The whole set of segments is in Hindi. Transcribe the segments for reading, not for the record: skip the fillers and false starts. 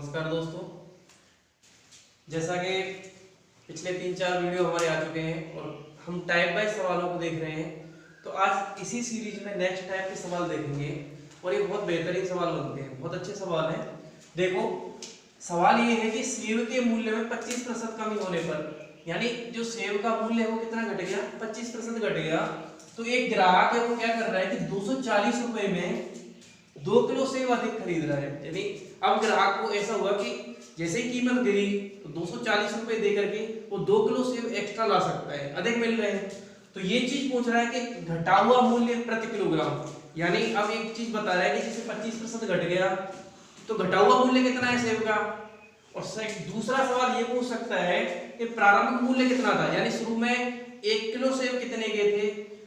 नमस्कार दोस्तों। जैसा कि पिछले 3-4 वीडियो हमारे आ चुके हैं और हम टाइप बाय सवालों को देख रहे हैं, तो आज इसी सीरीज में नेक्स्ट टाइप के सवाल देखेंगे और ये बहुत बेहतरीन सवाल बनते हैं, बहुत अच्छे सवाल हैं। देखो, सवाल ये है कि सेब के मूल्य में 25% कमी होने पर, यानी जो सेब का मूल्य है वो कितना घट गया, 25% घट गया। तो एक ग्राहक है वो क्या कर रहा है कि 240 रुपए में 2 किलो सेब अधिक खरीद रहा है। यानी अब ग्राहक को ऐसा हुआ कि जैसे ही कीमत गिरी तो 240 रुपए दे करके वो 2 किलो सेब एक्स्ट्रा ला सकता है, अधिक मिल रहे हैं। तो ये चीज पूछ रहा है कि घटा हुआ मूल्य प्रति किलोग्राम, यानी अब एक चीज बता रहा है कि जैसे 25% घट गया तो घटा हुआ मूल्य कितना है सेब का। और दूसरा सवाल ये पूछ सकता है कि प्रारंभिक मूल्य कितना था, यानी शुरू में 1 किलो सेब कितने के थे,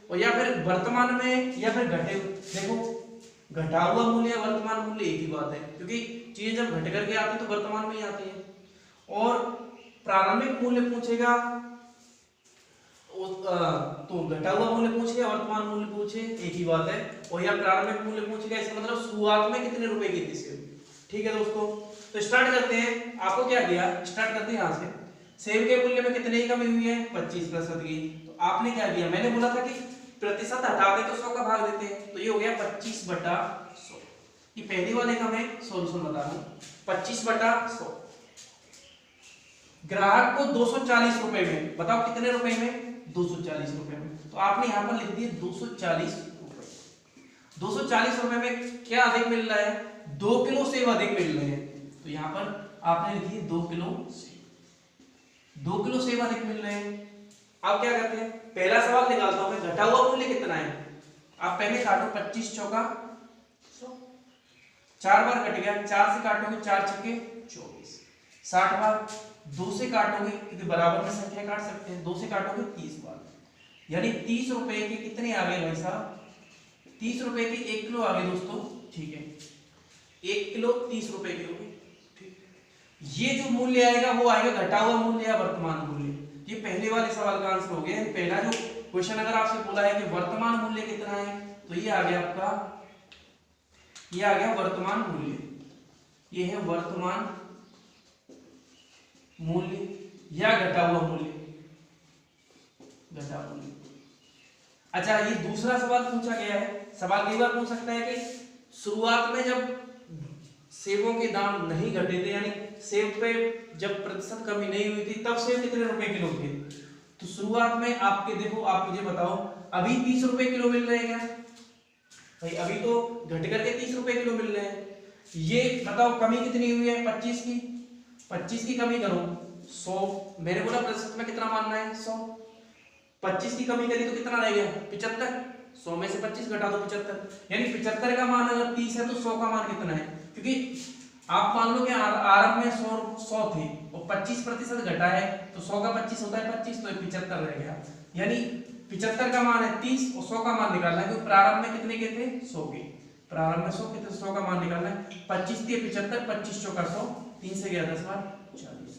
और या फिर वर्तमान में या फिर घटे। देखो, घटा हुआ मूल्य या वर्तमान मूल्य एक ही बात है, क्योंकि चीजें जब घट करके आती है तो वर्तमान में ही आती है। और प्रारंभिक मूल्य पूछेगा तो घटा हुआ मूल्य पूछेगा, वर्तमान मूल्य पूछे एक ही बात है। और या प्रारंभिक मूल्य पूछेगा, इसका मतलब शुरुआत में कितने रुपए की थी सेब। ठीक है दोस्तों, तो स्टार्ट करते हैं। आपको क्या किया, स्टार्ट करते हैं यहाँ से। सेब के मूल्य में कितने की कमी हुई है, 25% की। तो आपने क्या किया, मैंने बोला था कि प्रतिशत हटा दे तो 100 का भाग देते हैं, तो ये हो गया 25/100। ये पहली वाले का मैं सॉल्यूशन बता रहा हूं, 25/100। ग्राहक को 240 रुपए में, बताओ कितने रुपए में, 240 रुपए में। तो आपने यहां पर लिख दिए 240 रुपए। 240 रुपए में क्या अधिक मिल रहा है, 2 किलो सेब अधिक मिल रहे हैं। तो यहां पर आपने लिख दिए 2 किलो सेब, 2 किलो सेब अधिक मिल रहे हैं। अब क्या करते हैं, पहला सवाल निकालता हूं मैं, घटा हुआ मूल्य कितना है। आप पहले काटो, 25 चौका 100, 4 बार कट गया, 4 से काटोगे 4 छक्के 24, 60 बार। 2 से काटोगे, क्योंकि बराबर में संख्या काट सकते हैं, 2 से काटोगे 30 बार, यानी 30 रुपए के कितने आ गए भाई साहब, 30 रुपए के 1 किलो आ गए दोस्तों। ठीक है, 1 किलो 30 रुपए के हो गए। ये जो मूल्य आएगा वो आएगा घटा हुआ मूल्य या वर्तमान मूल्य। ये पहले वाले सवाल का आंसर हो गया। पहला जो क्वेश्चन अगर आपसे बोला है कि वर्तमान मूल्य कितना है, तो ये आ गया आपका, ये आ गया वर्तमान मूल्य। ये है वर्तमान मूल्य या घटा हुआ मूल्य, घटा मूल्य। अच्छा, ये दूसरा सवाल पूछा गया है। सवाल कई बार पूछ सकता है कि शुरुआत में जब सेबों के दाम नहीं घटे थे, यानी सेब पे जब प्रतिशत कमी नहीं हुई थी, तब सेब कितने रुपए किलो थे। तो शुरुआत में आपके, देखो आप मुझे बताओ, अभी 30 रुपए किलो मिल रहे हैं क्या भाई, अभी तो घट करके 30 रुपए किलो मिल रहे हैं। ये बताओ कमी कितनी हुई है, 25 की। 25 की कमी करो 100, मैंने बोला प्रतिशत में कितना मानना है, 100। 25 की कमी करी तो कितना रह गया, 75। 100 में से 25 घटा दो 75, यानी 75 का मान अगर 30 है तो 100 का मान कितना है। क्योंकि आप मान लो कि आरंभ में 100 थे और 25% घटा है, तो 100 का 25 होता है 25, तो 75 रह गया। यानी 75 का मान है 30 और 100 का मान निकालना है, क्योंकि प्रारंभ में कितने के थे, 100 के। प्रारंभ में 100 के थे, 100 का मान निकालना है। 25 के 75, 25 चौका 100, 3 से गया 10 बार 40।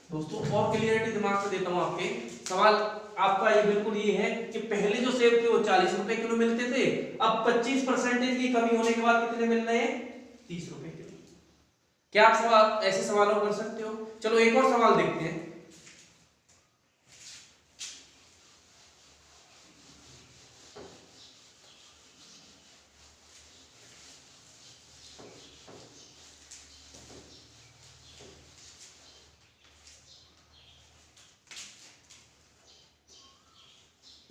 दोस्तों और क्लियरिटी दिमाग से देता हूं आपके, सवाल आपका ये बिल्कुल ये है कि पहले जो सेब थे वो 40 रुपए किलो मिलते थे, अब 25% की कमी होने के बाद कितने मिल रहे हैं, 30 रुपए किलो। क्या आप सवाल ऐसे सवालों कर सकते हो। चलो एक और सवाल देखते हैं।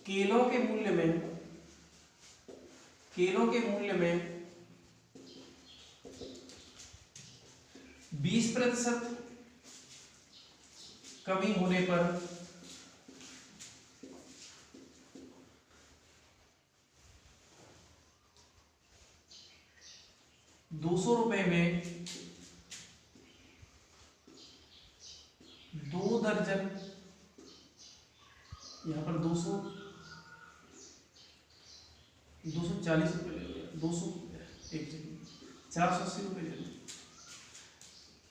केलों के मूल्य में, केलों के मूल्य में 20% कमी होने पर ₹200 में 2 दर्जन, यहां पर 240 रुपए ले लो, 200 एक जगह 480 रुपए ले लो।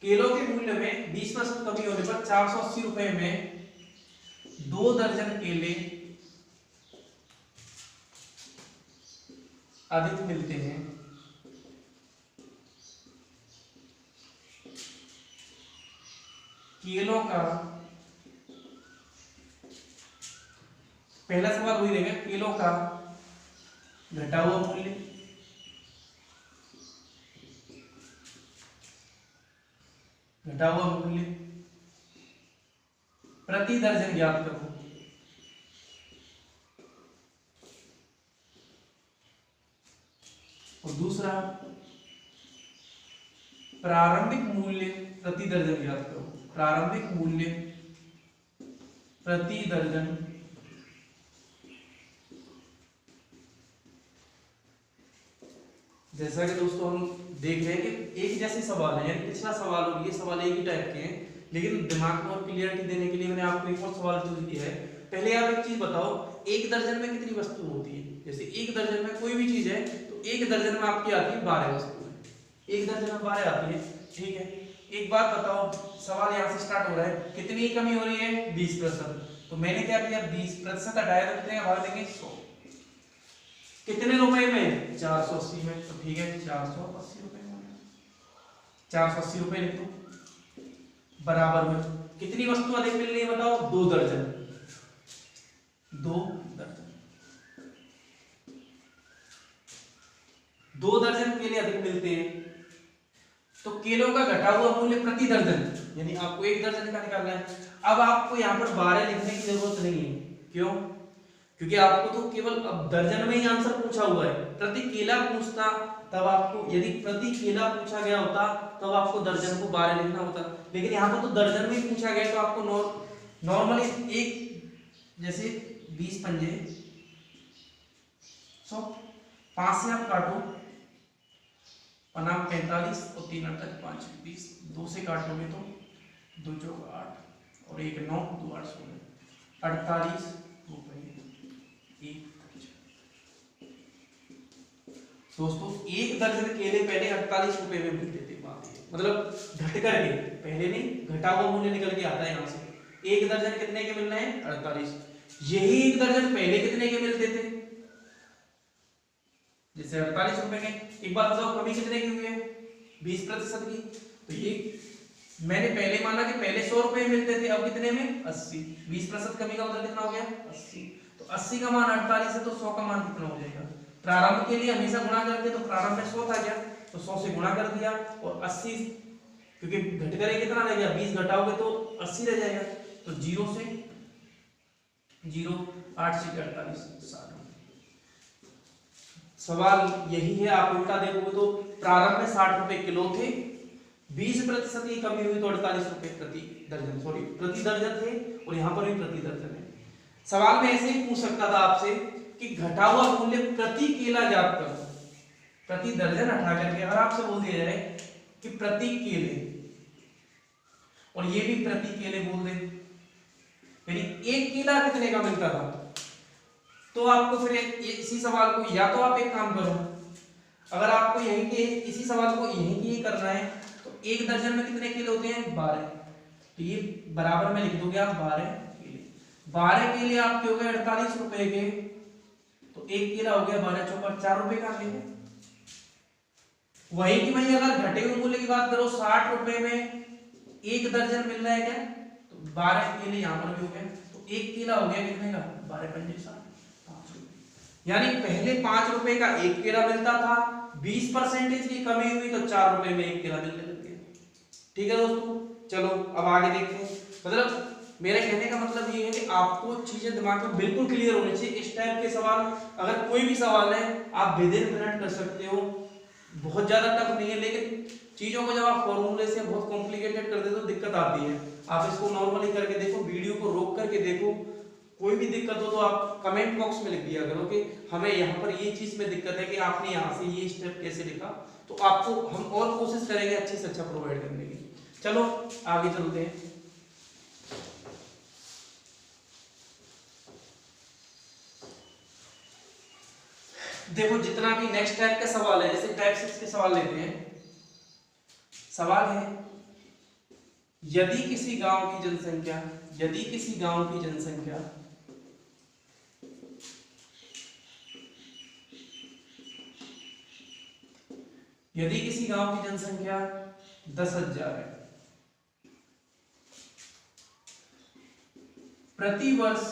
केलों के मूल्य में 20% कमी होने पर 480 रुपए में 2 दर्जन केले अधिक मिलते हैं। केलों का, पहला सवाल वही रहेगा, केलों का घटा हुआ मूल्य, घटा हुआ मूल्य प्रति दर्जन ज्ञात करो। और दूसरा प्रारंभिक मूल्य प्रति दर्जन ज्ञात करो। प्रारंभिक मूल्य प्रति दर्जन जैसा कि दोस्तों हम देख रहे हैं कि एक जैसे सवाल है, यानी पिछला सवाल और ये सवाल एक ही टाइप के हैं, लेकिन दिमाग में और क्लियरिटी देने के लिए मैंने आपको एक और सवाल चूज किया है। पहले आप एक चीज बताओ, एक दर्जन में कितनी वस्तु होती है? जैसे एक दर्जन में कोई भी चीज है तो एक दर्जन में आपकी आती है 12 वस्तुएं। एक दर्जन में 12 आती है, ठीक है। एक बात बताओ, सवाल यहाँ से स्टार्ट हो रहा है, कितनी कमी हो रही है? 20%। तो मैंने क्या किया, 20% हटाया तो कितने का भाग देंगे? 100। कितने रुपए में? 480 में। तो ठीक है, 480 रुपए में, 480 रुपए लिख दो। बराबर में कितनी वस्तु अधिक मिल रही है बताओ? 2 दर्जन। 2 दर्जन, 2 दर्जन केले अधिक मिलते हैं। तो केलों का घटा हुआ मूल्य प्रति दर्जन, यानी आपको एक दर्जन का निकालना है। अब आपको यहाँ पर 12 लिखने की जरूरत नहीं है। क्यों? क्योंकि आपको तो केवल अब दर्जन में ही आंसर पूछा हुआ है। प्रति केला पूछता तब आपको, यदि प्रति केला पूछा गया होता तब आपको दर्जन को 12 लिखना होता, लेकिन यहाँ पर तो दर्जन में ही पूछा गया, तो आपको नॉर्मली एक, जैसे 20 पंजे 100, 5 से आप काटो, पन्ना 45 और 3 8 5 20, 2 से काटोगे तो 2 चौक 8 और 1 9, 2 8 16, 48 रुपए। दोस्तों एक दर्जन केले पहले 48 रुपए में मिलते थे, मतलब घट करके, पहले नहीं, घटा हुआ मूल्य निकल के आता है यहाँ से। एक दर्जन कितने के मिल रहे हैं? 48। यही एक दर्जन पहले कितने के मिलते थे? जैसे 48 रुपए के। एक बात बताओ, कमी कितने की हुई है? 20% की। तो ये मैंने पहले माना कि पहले 100 रुपए मिलते थे, अब कितने में? 80। 20% कमी का मतलब कितना हो गया? 80। तो 80 का मान 48 है, तो 100 का मान कितना हो जाएगा? प्रारंभ के लिए हमेशा गुणा करते, तो प्रारंभ में 100 था क्या, तो 100 से गुणा कर दिया, और 80 क्योंकि घट करे कितना रह गया? 20 घटाओगे तो 80 रह जाएगा। तो 0 से 0, 8 से 48, 60। सवाल यही है, आप उल्टा देखोगे तो प्रारंभ में 60 रुपए किलो थे, 20% की कमी हुई तो 48 रुपए प्रति दर्जन, सॉरी प्रति दर्जन थे, और यहाँ पर भी प्रति दर्जन है। सवाल में ऐसे ही पूछ सकता था आपसे कि घटा हुआ मूल्य प्रति केला ज्ञात करो। प्रति दर्जन हटा करके अगर आपसे बोल दिया जाए कि प्रति केले, और ये भी प्रति केले बोल दे, यानी एक केला कितने का मिलता था, तो आपको फिर इसी सवाल को, या तो आप एक काम करो, अगर आपको यहीं के इसी सवाल को यहीं के करना है, तो एक दर्जन में कितने केले होते हैं? 12। तो ये बराबर में लिख दोगे आप 12 केले। 12 केले आपके हो गए 48 रुपए के, तो एक केला हो गया 12 चौका 4 रुपए का ले। वही कि भाई अगर घटे हुए मूल्य की बात करो, 60 रुपए में एक दर्जन मिल रहा है क्या, तो 12 केले यहां पर भी हो गए, तो एक केला हो गया कितने का? 12 पंजे 60, 5 रुपए। यानी पहले 5 रुपए का एक केला मिलता था, 20% की कमी हुई तो 4 रुपए में एक केला मिलने लग गया। ठीक है दोस्तों, चलो अब आगे देखते हैं। मतलब मेरे कहने का मतलब ये है कि आपको चीजें दिमाग में बिल्कुल क्लियर होनी चाहिए। इस टाइप के सवाल, अगर कोई भी सवाल है आप विद इन मिनट कर सकते हो, बहुत ज्यादा टफ नहीं है, लेकिन चीजों को जब आप फॉर्मूले से बहुत कॉम्प्लिकेटेड कर देते हो तो दिक्कत आती है। आप इसको नॉर्मली करके देखो, वीडियो को रोक करके देखो, कोई भी दिक्कत हो तो आप कमेंट बॉक्स में लिख दिया करो कि हमें यहाँ पर ये चीज में दिक्कत है कि आपने यहाँ से ये स्टेप कैसे लिखा, तो आपको हम और कोशिश करेंगे अच्छे से अच्छा प्रोवाइड करने की। चलो आगे चलते हैं। देखो जितना भी नेक्स्ट टाइप का सवाल है, जैसे टाइप 6 के सवाल लेते हैं। सवाल है, यदि किसी गांव की जनसंख्या, यदि किसी गांव की जनसंख्या यदि किसी गांव की जनसंख्या 10,000 है, प्रतिवर्ष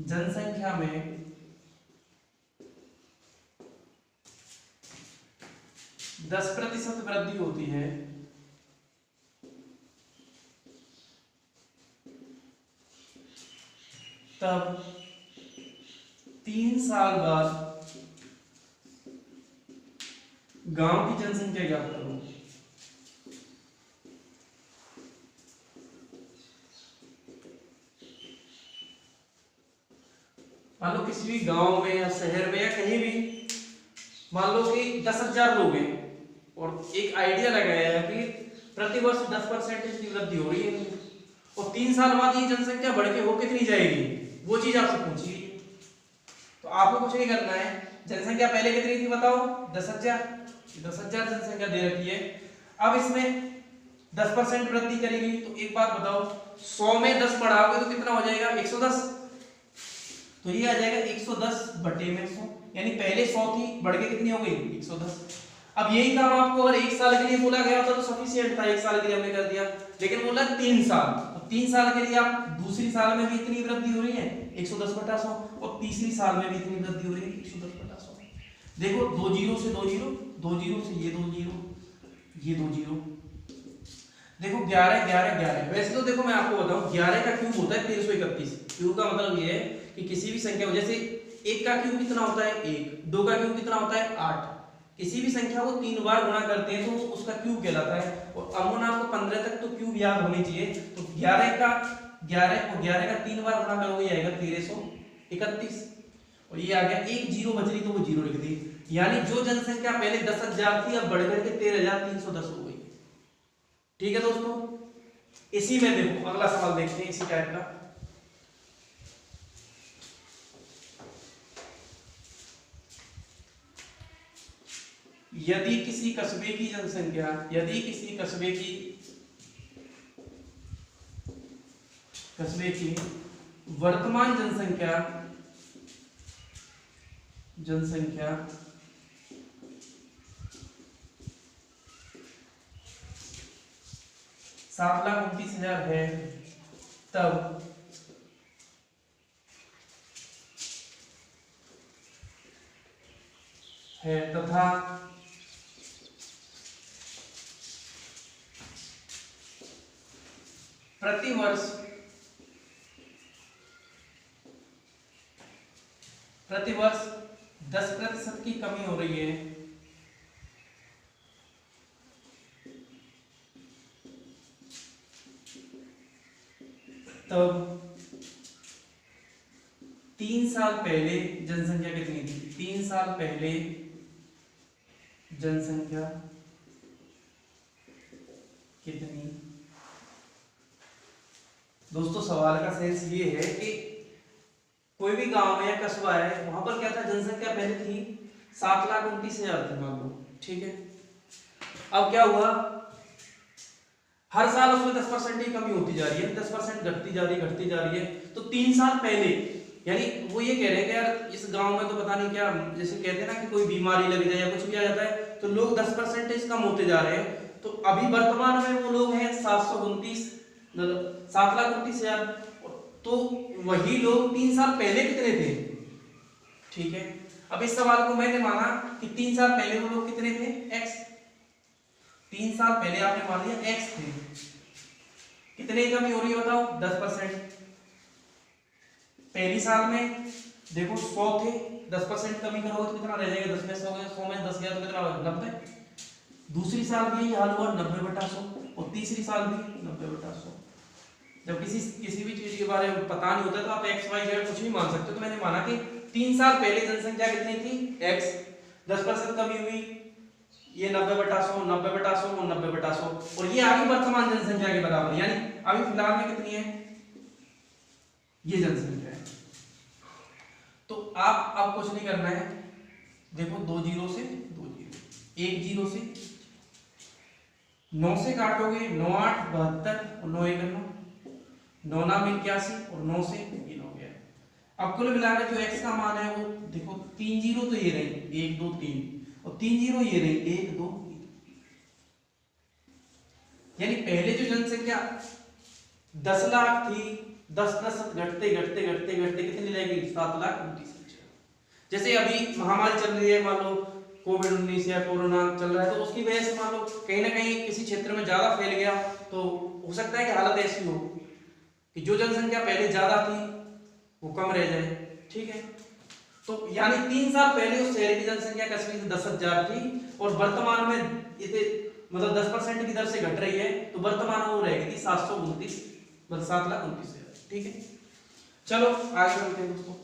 जनसंख्या में 10% वृद्धि होती है, तब 3 साल बाद गांव की जनसंख्या ज्ञात करो। मान लो किसी भी गांव में या शहर में या कहीं भी मान लो कि 10,000 लोग हैं और एक आइडिया लगाया है कि प्रतिवर्ष 10% की वृद्धि हो रही है और 3 साल बाद ये जनसंख्या बढ़ के हो कितनी जाएगी, वो चीज आपसे पूछी गई। तो आपको कुछ नहीं करना है, जनसंख्या पहले कितनी थी बताओ, 10,000। 10,000 जनसंख्या दे रखी है। अब इसमें 10% वृद्धि करेगी तो एक बात बताओ, 100 में 10 बढ़ाओगे तो कितना हो जाएगा, 110। तो ये आ जाएगा 110 बटे में 100, यानी पहले 100 थी बढ़ के कितनी हो गई, 110। अब यही काम आपको अगर 1 साल के लिए बोला गया होता तो सफिशिएंट था, 1 साल के लिए हमने कर दिया, लेकिन बोला 3 साल। तो 3 साल के लिए आप दूसरी साल में भी इतनी वृद्धि हो रही है 110 बटा 100 और तीसरी साल में भी इतनी वृद्धि हो रही है 110 बटा 100। देखो 2 जीरो से 2 जीरो, 2 जीरो से ये 2 जीरो, ये 2 जीरो, देखो 11 11 11। वैसे तो देखो मैं आपको बताऊं 11 का क्यूब होता है 1331। क्यूब का मतलब ये है कि किसी भी संख्या को, जैसे 1 का क्यूब कितना होता है 1, 2 का क्यूब कितना होता है 8, किसी भी संख्या को 3 बार गुणा करते हैं तो उसका क्यूब कहलाता है। और अमून आपको 15 तक तो क्यूब याद होनी चाहिए। तो 11 का 11 का 3 बार गुणा करोगे आएगा 1331 और ये आ गया। एक जीरो बच रही तो वो जीरो लिख दी, यानी जो जनसंख्या पहले 10,000 थी अब बढ़कर के 13,310 हो गई। ठीक है दोस्तों, इसी में देखो अगला सवाल देखते हैं इसी टाइप का। यदि किसी कस्बे की जनसंख्या, यदि किसी कस्बे की वर्तमान जनसंख्या 7,29,000 है, तब है तथा प्रतिवर्ष 10% की कमी हो रही है, तब 3 साल पहले जनसंख्या कितनी थी, 3 साल पहले जनसंख्या कितनी। दोस्तों सवाल का सेंस ये है कि कोई भी गांव है या कस्बा है, वहां पर क्या था, जनसंख्या पहले थी 7,29,000 थी मान लो, ठीक है। अब क्या हुआ, हर साल उसमें 10% की कमी होती जा रही है, 10% घटती जा रही है। तो 3 साल पहले, यानी वो ये कह रहे हैं कि यार इस गांव में तो पता नहीं क्या, जैसे कहते हैं ना कि कोई बीमारी लग जाए या कुछ भी आ जाता है तो लोग 10% कम होते जा रहे हैं। तो अभी वर्तमान में वो लोग हैं 7,29,000, तो वही लोग 3 साल पहले कितने थे, ठीक है। अब इस सवाल को मैंने माना कि 3 साल पहले वो लोग कितने थे, x। 3 साल पहले आपने मान लिया x थे, कितने कमी हो रही है बताओ, 10%। पहली साल में देखो 100 थे, 10% कमी करोगे तो कितना रह जाएगा, 10 में 100 गया, 100 में 10 गया तो कितना होगा, 90। दूसरी साल भी यही हाल हुआ, 90 बटा 100, और तीसरी साल भी 90 बटा 100। जब किसी भी चीज के बारे में पता नहीं होता तो आप x y z कुछ भी मान सकते हो। तो मैंने माना कि 3 साल पहले जनसंख्या कितनी थी, x, 10% कमी हुई, ये 90 बटा 100, 90 बटा 100 और 90 बटा 100, और ये आगे वर्तमान जनसंख्या के बराबर, यानी अभी फिलहाल में कितनी है, ये जनसंख्या है। तो आप अब कुछ नहीं करना है, देखो 2 जीरो से 2 जीरो, 1 जीरो से 9 से काटोगे, 9 8 72 और 9 1 9, 9 9 81 और 9 से ये 9 गया। अब कुल मिलाकर जो x का मान है वो देखो, 3 जीरो तो ये रही 1 2 3 और 3 जीरो ये रही 1 2 3, यानी पहले जो जनसंख्या 10 लाख थी, 10% घटते घटते घटते घटते कितनी रहेगी, 7,29,000। जैसे अभी महामारी चल रही है, मान लो कोविड-19 या कोरोना चल रहा है, तो उसकी वजह से मान लो कहीं ना कहीं किसी क्षेत्र में ज्यादा फैल गया, तो हो सकता है कि हालत ऐसी हो कि जो जनसंख्या पहले ज्यादा थी वो कम रह जाए। ठीक है, तो यानी 3 साल पहले उस शहर की जनसंख्या कश्मीर में 10,000 थी और वर्तमान में इतने मतलब 10% की दर से घट रही है, तो वर्तमान में वो रहेगी थी 729 मतलब 7,29,000। ठीक है, चलो आगे चलते हैं दोस्तों।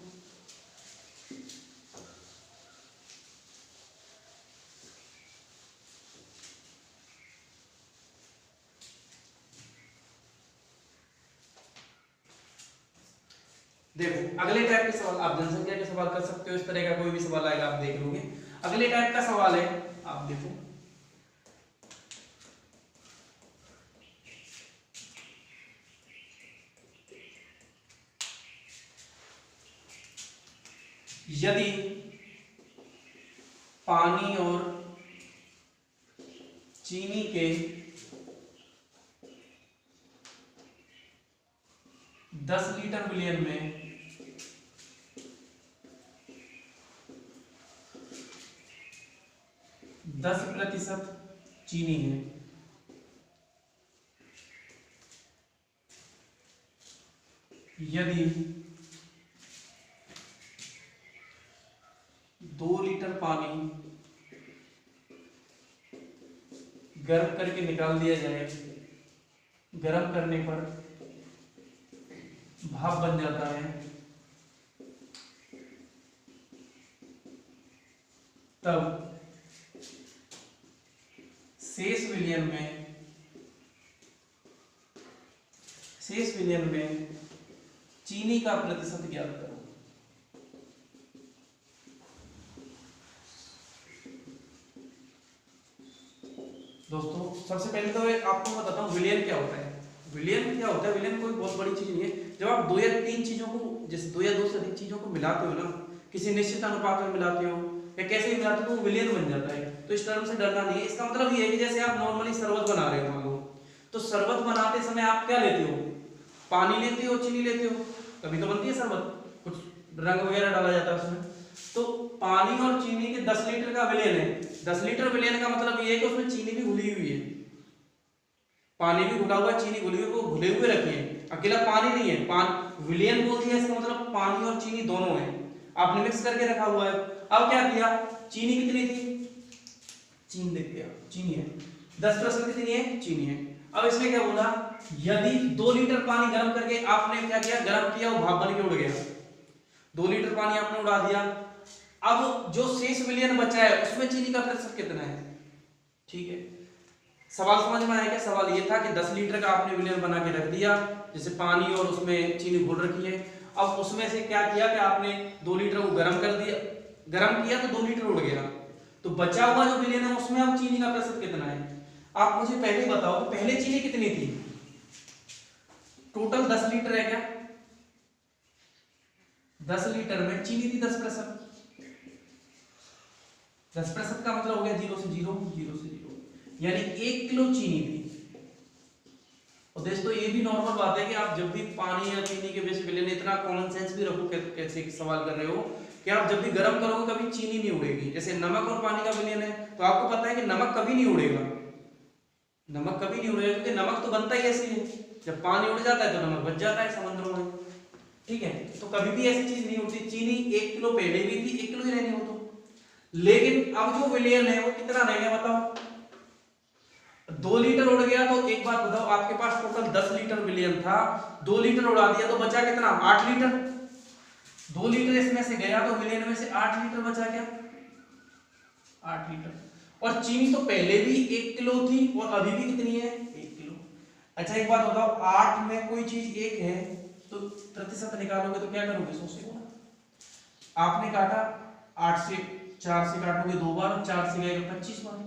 देखो अगले टाइप के सवाल, आप जनसंख्या के सवाल कर सकते हो, इस तरह का कोई भी सवाल आएगा आप देख लोगे। अगले टाइप का सवाल है, आप देखो, यदि पानी और चीनी के 10 लीटर विलयन में 10% चीनी है, यदि 2 लीटर पानी गर्म करके निकाल दिया जाए, गर्म करने पर भाप बन जाता है, तब शेष विलयन में चीनी का प्रतिशत ज्ञात करो। दोस्तों सबसे पहले तो आपको मैं बताता हूँ विलयन क्या होता है। विलयन क्या होता है, विलयन कोई बहुत बड़ी चीज नहीं है। जब आप 2 या 3 चीजों को, जैसे 2 या 2 से अधिक चीजों को मिलाते हो ना, किसी निश्चित अनुपात में मिलाते हो या कैसे भी मिलाते हो, तो विलयन बन जाता है। तो इस टर्म से डरना नहीं है। इसका मतलब ये है कि जैसे आप नॉर्मली शरबत बना रहे हो, मान लो, तो शरबत बनाते समय आप क्या लेते हो, पानी लेते हो, चीनी लेते हो, तभी तो बनती है शरबत, कुछ रंग वगैरह डाला जाता है उसमें। तो पानी और चीनी के 10 लीटर का विलयन है। 10 लीटर विलयन का मतलब ये है कि उसमें चीनी भी घुली हुई है, पानी भी घुला हुआ, चीनी घुली हुई, वो घुले हुए रखी है, अकेला पानी नहीं है। विलयन बोल दिया इसका मतलब पानी और चीनी दोनों है, आपने मिक्स करके रखा हुआ है। अब क्या किया, चीनी कितनी थी, चीनी लिख दिया, चीनी है 10% कितनी है, चीनी है। अब इसमें क्या बोला, यदि 2 लीटर पानी गर्म करके आपने क्या किया, गर्म किया, वो भाप बन के उड़ गया, 2 लीटर पानी आपने उड़ा दिया। अब जो शेष विलयन बचा है उसमें चीनी का प्रतिशत कितना है। ठीक है, सवाल समझ में आया क्या। सवाल ये था कि 10 लीटर का आपने विलयन बना के रख दिया, जैसे पानी और उसमें चीनी घोल रखी है। अब उसमें से क्या किया कि आपने 2 लीटर को गर्म कर दिया, गर्म किया तो 2 लीटर उड़ गया, तो बचा हुआ जो विलयन है उसमें अब चीनी का प्रतिशत कितना है। आप मुझे पहले बताओ, पहले चीनी कितनी थी, टोटल 10 लीटर है क्या, 10 लीटर में चीनी थी 10%। 10% का मतलब हो गया 0 से 0, 0 से 0, यानी 1 किलो चीनी थी। और दोस्तों ये भी नॉर्मल बात है कि आप जब भी पानी या चीनी के बेस विलयन, इतना कॉमन सेंस भी रखो, कैसे सवाल कर रहे हो कि आप जब भी गर्म करोगे कभी चीनी नहीं उड़ेगी। जैसे नमक और पानी का विलयन है, तो आपको पता है कि नमक कभी नहीं उड़ेगा, नमक कभी नहीं उड़ेगा, क्योंकि नमक तो बनता ही ऐसे ही है, जब पानी उड़ जाता है तो नमक बच जाता है समुद्रों में। ठीक है, तो कभी भी ऐसी चीज नहीं उड़ती। चीनी 1 किलो पहले भी थी, 1 किलो ही रहनी हो तो, लेकिन अब जो विलयन है वो कितना रह गया बताओ, 2 लीटर उड़ गया। तो एक बात बताओ, आपके पास टोटल 10 लीटर विलयन था, 2 लीटर उड़ा दिया तो बचा कितना, 8 लीटर। 2 लीटर इसमें से गया तो विलयन में से 8 लीटर बचा क्या, 8 लीटर। और चीनी तो पहले भी 1 किलो थी और अभी भी कितनी है, 1 किलो। अच्छा एक बात बताओ, 8 में कोई चीज 1 है तो प्रतिशत निकालोगे तो क्या करोगे, 100 से गुणा। आपने काटा 8 से, 4 से काटोगे 2 बार, 4 से गए 25 बार,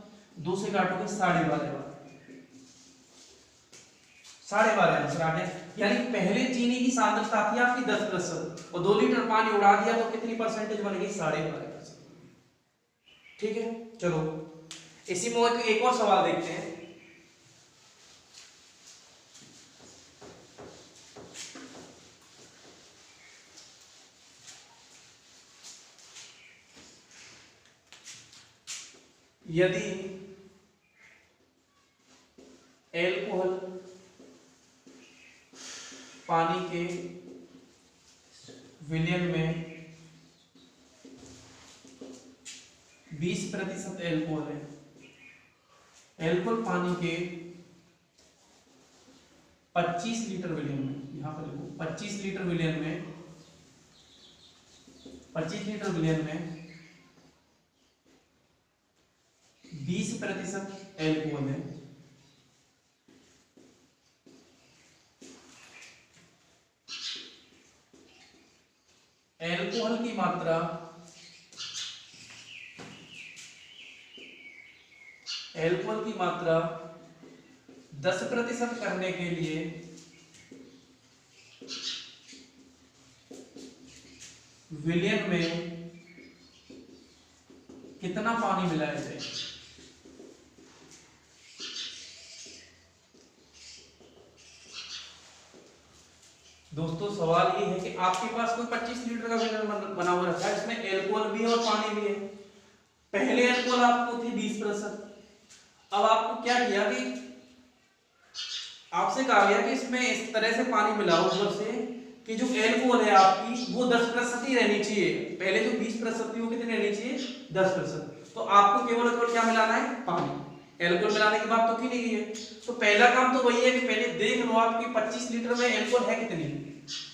2 से काटोगे 12.5 बार, 12.5 आंसर आ गया। यानी पहले चीनी की सांद्रता थी आपकी 10% और 2 लीटर पानी उड़ा दिया तो कितनी परसेंटेज बनेगी, 12.5%। ठीक है, चलो इसी में एक और सवाल देखते हैं। यदि एल्कोहल पानी के विलयन में 20% एल्कोहल है, एल्कोहल पानी के 25 लीटर विलयन में, यहां पर देखो 25 लीटर विलयन में 20% एल्कोहल है, एल्कोहल की मात्रा 10% करने के लिए विलयन में कितना पानी मिलाया जाए। दोस्तों सवाल ये है कि आपके पास कोई 25 लीटर का विलयन बना हुआ रखा है, इसमें एल्कोहल भी है और पानी भी है। पहले एल्कोहल आपको थी 20%, अब आपको क्या किया कि आपसे कहा गया कि इसमें इस तरह से पानी मिलाओ ऊपर से कि जो एल्कोहल है आपकी वो 10% ही रहनी चाहिए। पहले जो 20% थी वो कितनी रहनी चाहिए, 10%। तो आपको केवल और केवल क्या मिलाना है, पानी। एल्कोहल मिलाने की बात तो की नहीं गई है, तो पहला काम तो वही है कि पहले देख लो आपकी 25 लीटर में एल्कोहल है कितनी।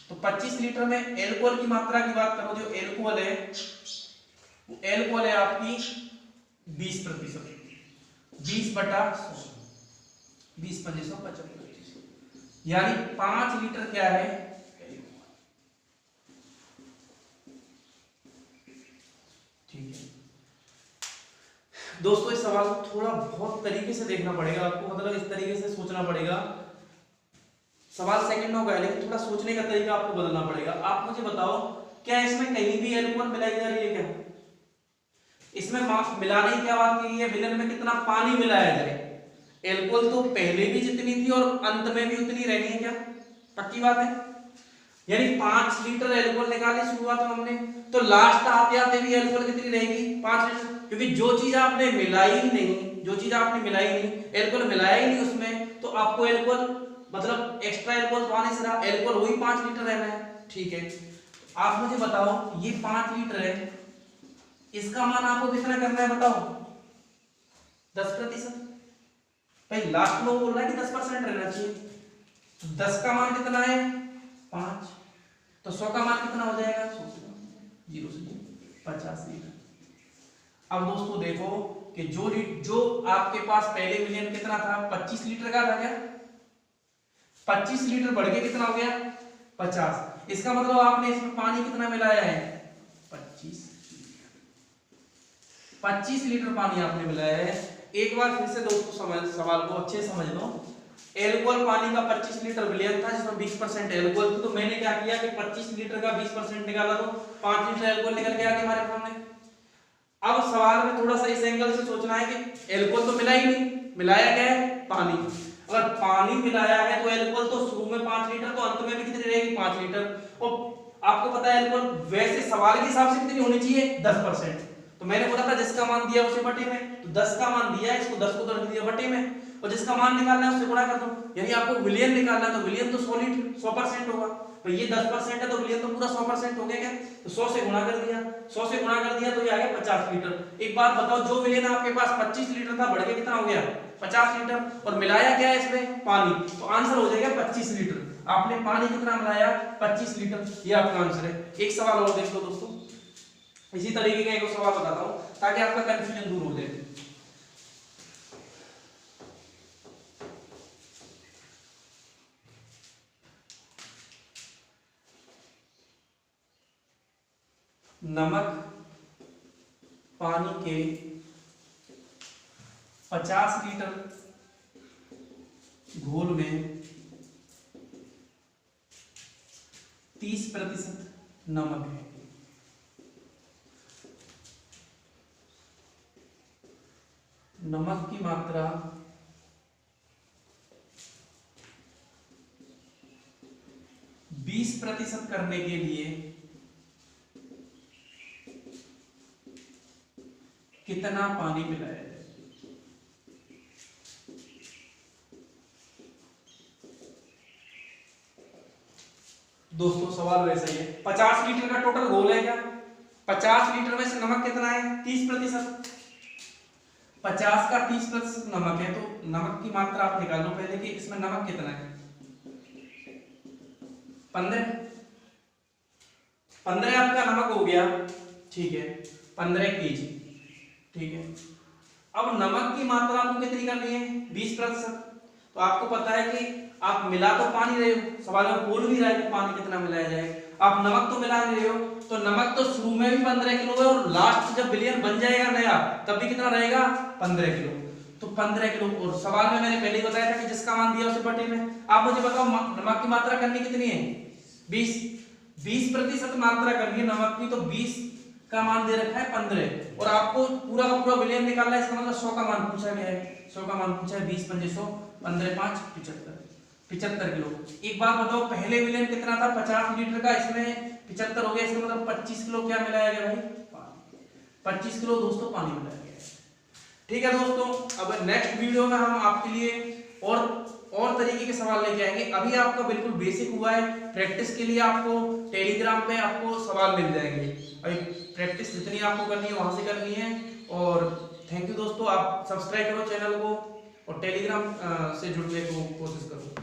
तो 25 लीटर में एल्कोहल की मात्रा की बात करो, जो एल्कोहल है आपकी 20%, 20/100, 20/100 यानी 5 लीटर क्या है, ठीक है। दोस्तों इस सवाल को थोड़ा बहुत तरीके से देखना पड़ेगा आपको, मतलब इस तरीके से सोचना पड़ेगा। सवाल सेकंडों का है लेकिन थोड़ा सोचने का तरीका आपको बदलना पड़ेगा। आप मुझे बताओ, क्या इसमें कहीं भी एल्कोहल मिलाई जा रही है क्या? इसमें मिलाने की क्या बात की है, विलयन में कितना पानी मिलाया जाए। एल्कोहल तो पहले भी जितनी थी और अंत में भी उतनी रहनी है, क्या पक्की बात है? यानी 5 लीटर एल्कोहल निकाली शुरुआत में हमने, तो लास्ट आते आते भी एल्कोहल कितनी रहेगी, 5 लीटर। क्योंकि जो चीज आपने मिलाई ही नहीं, एल्कोहल मिलाया ही नहीं उसमें, तो आपको एल्कोहल मतलब एक्स्ट्रा एल्कोहल तो आने से रहा, एल्कोहल वही 5 लीटर रहना है, ठीक है। आप मुझे बताओ, ये 5 लीटर है, इसका मान आपको कितना करना है बताओ, 10%। भाई लास्ट में बोल रहा है कि 10% रहना चाहिए, 10 का मान कितना है 5, तो 100 का मान कितना हो जाएगा, 0 से 50 लीटर। अब दोस्तों देखो कि जो आपके पास पहले विलयन कितना था, 25 लीटर का था क्या, 25 लीटर बढ़ के कितना हो गया 50। इसका मतलब आपने इसमें पानी कितना मिलाया है, 25 लीटर पानी आपने मिलाया है। एक बार फिर से दोस्तों सवाल को अच्छे समझ लो। एल्कोहल पानी का 25 लीटर विलयन था जिसमें 20% एल्कोहल थी, तो मैंने क्या किया कि 25 लीटर का 20% निकाला, तो 5 लीटर एल्कोहल निकल के आ गया हमारे सामने। अब सवाल में थोड़ा सा इस एंगल से सोचना है कि एल्कोहल तो मिला ही नहीं, मिलाया क्या है, पानी। अगर पानी मिलाया है तो एल्कोहल तो शुरू में 5 लीटर, तो अंत में भी कितनी रहेगी, 5 लीटर। और आपको पता है एल्कोहल वैसे सवाल के हिसाब से कितनी होनी चाहिए, 10%। तो मैंने बोला था जिसका मान दिया उसे बटे में, तो 10 का मान दिया है, इसको 10 को तो रख दिया बटे में, और जिसका मान निकालना है उससे गुणा कर दो। यानी आपको विलयन निकालना है, तो विलयन तो 100 लीटर 100% होगा, तो ये 10% है तो विलयन तो पूरा 100% हो गया क्या, तो 100 से गुणा कर दिया, 100 से गुणा कर दिया तो ये आ गया 50 लीटर। एक बात बताओ, जो विलयन आपके पास 25 लीटर था बढ़ के कितना हो गया 50 लीटर, और मिलाया क्या है इसमें, पानी, तो आंसर हो जाएगा 25 लीटर। आपने पानी कितना मिलाया, 25 लीटर, ये आपका आंसर है। एक सवाल और देख लो दोस्तों, इसी तरीके का एक सवाल बताता हूं ताकि आपका कंफ्यूजन दूर हो जाए। नमक पानी के 50 लीटर घोल में 30% नमक है। नमक की मात्रा 20% करने के लिए कितना पानी मिलाया जाए। दोस्तों सवाल वैसा ही है। 50 लीटर का टोटल घोल है क्या? 50 लीटर में से नमक कितना है? 30%। 50 का 30% नमक है, तो नमक की मात्रा आप निकाल लो पहले कि इसमें नमक कितना है। 15 आपका नमक हो गया, ठीक है, 15 केजी, ठीक है। अब नमक की मात्रा आपको कितनी करनी है? 20%। तो आपको पता है कि आप मिला तो पानी रहे हो, सवाल में बोल भी रहा है कि पानी कितना मिलाया जाए, आप नमक तो मिला नहीं रहे हो, तो नमक तो शुरू में भी 15 किलो है और लास्ट जब विलयन बन जाएगा नया तब भी कितना रहेगा? 15 किलो। तो 15 किलो, और सवाल में मैंने पहले ही बताया था कि जिसका मान दिया उसे बटे में। आप मुझे बताओ नमक की मात्रा करनी कितनी है? 20% मात्रा करनी है नमक की, तो 20 का मान दे रखा है 15, और आपको पूरा का पूरा विलयन निकालना है, इसका मतलब 100 का मान पूछा गया है। 100 का मान पूछा है, 20 पंजे 100, 15 5 75 किलो। एक बात बताओ, पहले विलयन कितना था? 50 लीटर का, इसमें 75 हो गया, इसका मतलब 25 किलो क्या मिलाया गया भाई? पानी। 25 किलो दोस्तों पानी मिलाया गया। ठीक है दोस्तों, अब नेक्स्ट वीडियो में हम आपके लिए और तरीके के सवाल लेके आएंगे। अभी आपका बिल्कुल बेसिक हुआ है, प्रैक्टिस के लिए आपको टेलीग्राम पे आपको सवाल मिल जाएंगे। अभी प्रैक्टिस जितनी आपको करनी है वहां से करनी है। और थैंक यू दोस्तों, आप सब्सक्राइब करो चैनल को और टेलीग्राम से जुड़ने को कोशिश करो।